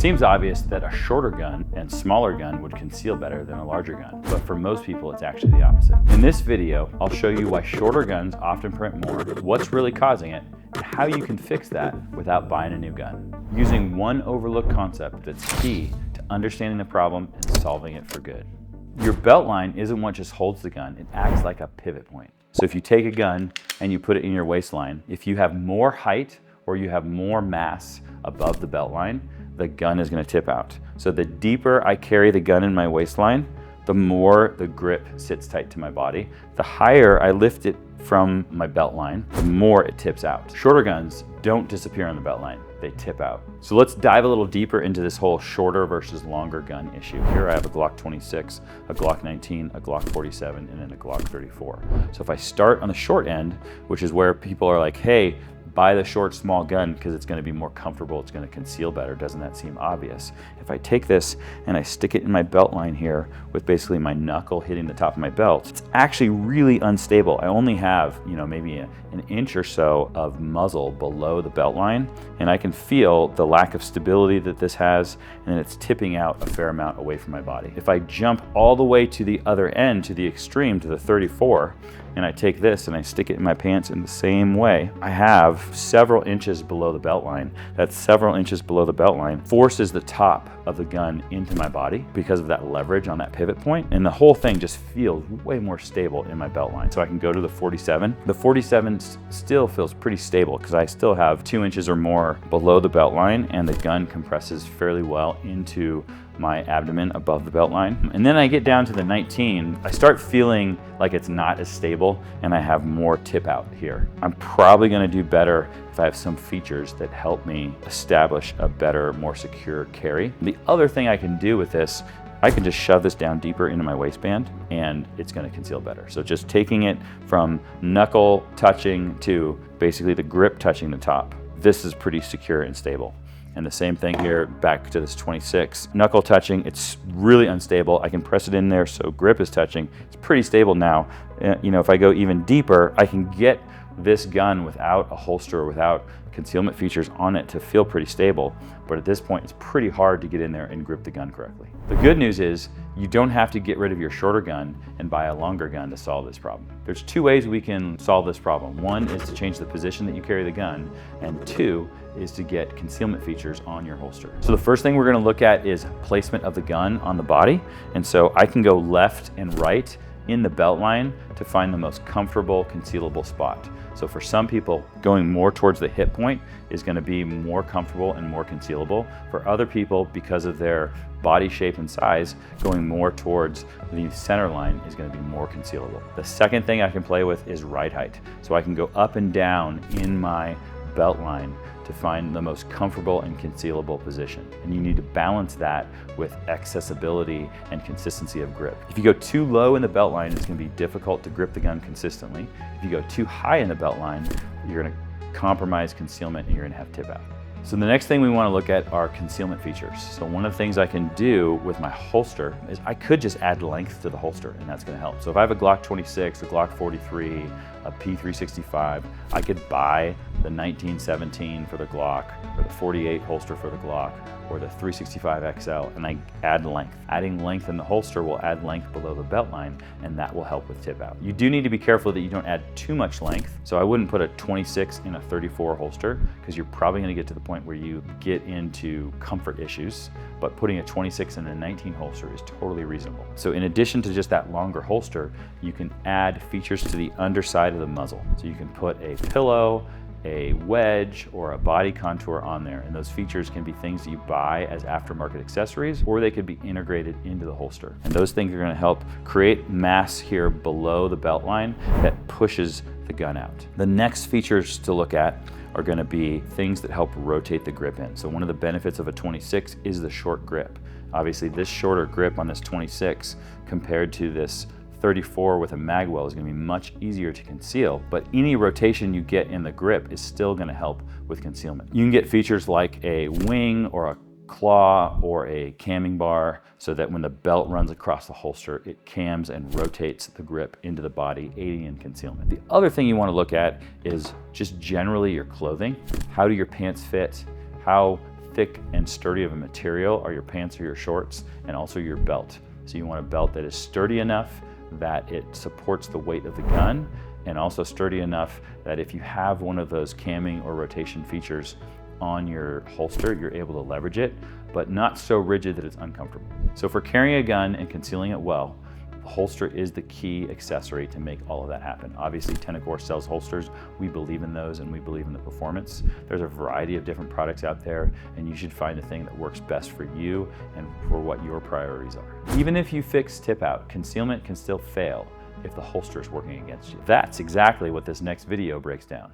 seems obvious that a shorter gun and smaller gun would conceal better than a larger gun, but for most people it's actually the opposite. In this video, I'll show you why shorter guns often print more, what's really causing it, and how you can fix that without buying a new gun. Using one overlooked concept that's key to understanding the problem and solving it for good. Your belt line isn't what just holds the gun, it acts like a pivot point. So if you take a gun and you put it in your waistline, if you have more height or you have more mass above the belt line, the gun is going to tip out. So the deeper I carry the gun in my waistline, the more the grip sits tight to my body. The higher I lift it from my belt line, the more it tips out. Shorter guns don't disappear on the belt line, they tip out. So let's dive a little deeper into this whole shorter versus longer gun issue. Here I have a Glock 26, a Glock 19, a Glock 47, and then a Glock 34. So if I start on the short end, which is where people are like, hey, buy the short, small gun because it's going to be more comfortable, it's going to conceal better. Doesn't that seem obvious? If I take this and I stick it in my belt line here with basically my knuckle hitting the top of my belt, it's actually really unstable. I only have, maybe an inch or so of muzzle below the belt line, and I can feel the lack of stability that this has, and it's tipping out a fair amount away from my body. If I jump all the way to the other end, to the extreme, to the 34, and I take this and I stick it in my pants in the same way, I have several inches below the belt line. That several inches below the belt line forces the top of the gun into my body because of that leverage on that pivot point, and the whole thing just feels way more stable in my belt line. So I can go to the 47. The 47 still feels pretty stable because I still have 2 inches or more below the belt line, and the gun compresses fairly well into my abdomen above the belt line. And then I get down to the 19, I start feeling like it's not as stable and I have more tip out here. I'm probably gonna do better if I have some features that help me establish a better, more secure carry. The other thing I can do with this, I can just shove this down deeper into my waistband and it's gonna conceal better. So just taking it from knuckle touching to basically the grip touching the top, this is pretty secure and stable. And the same thing here, back to this 26. Knuckle touching, it's really unstable. I can press it in there so grip is touching. It's pretty stable now. If I go even deeper, I can get this gun without a holster or without concealment features on it to feel pretty stable. But at this point, it's pretty hard to get in there and grip the gun correctly. The good news is you don't have to get rid of your shorter gun and buy a longer gun to solve this problem. There's 2 ways we can solve this problem. 1 is to change the position that you carry the gun, and 2 is to get concealment features on your holster. So the first thing we're going to look at is placement of the gun on the body. And so I can go left and right in the belt line to find the most comfortable concealable spot. So for some people, going more towards the hip point is going to be more comfortable and more concealable. For other people, because of their body shape and size, going more towards the center line is going to be more concealable. The second thing I can play with is ride height. So I can go up and down in my belt line to find the most comfortable and concealable position. And you need to balance that with accessibility and consistency of grip. If you go too low in the belt line, it's going to be difficult to grip the gun consistently. If you go too high in the belt line, you're going to compromise concealment and you're going to have tip out. So the next thing we want to look at are concealment features. So one of the things I can do with my holster is I could just add length to the holster, and that's going to help. So if I have a Glock 26, a Glock 43, a P365, I could buy the 1917 for the Glock, or the 48 holster for the Glock, or the 365 XL, and I add length. Adding length in the holster will add length below the belt line, and that will help with tip out. You do need to be careful that you don't add too much length. So I wouldn't put a 26 in a 34 holster, because you're probably gonna get to the point where you get into comfort issues, but putting a 26 in a 19 holster is totally reasonable. So in addition to just that longer holster, you can add features to the underside of the muzzle. So you can put a pillow, a wedge, or a body contour on there, and those features can be things that you buy as aftermarket accessories, or they could be integrated into the holster. And those things are going to help create mass here below the belt line that pushes the gun out. The next features to look at are going to be things that help rotate the grip in. So one of the benefits of a 26 is the short grip. Obviously this shorter grip on this 26 compared to this 34 with a mag well is going to be much easier to conceal, but any rotation you get in the grip is still going to help with concealment. You can get features like a wing or a claw or a camming bar so that when the belt runs across the holster, it cams and rotates the grip into the body, aiding in concealment. The other thing you want to look at is just generally your clothing. How do your pants fit? How thick and sturdy of a material are your pants or your shorts, and also your belt. So you want a belt that is sturdy enough that it supports the weight of the gun, and also sturdy enough that if you have one of those camming or rotation features on your holster, you're able to leverage it, but not so rigid that it's uncomfortable. So for carrying a gun and concealing it well, the holster is the key accessory to make all of that happen. Obviously, Tenicor sells holsters. We believe in those and we believe in the performance. There's a variety of different products out there, and you should find the thing that works best for you and for what your priorities are. Even if you fix tip out, concealment can still fail if the holster is working against you. That's exactly what this next video breaks down.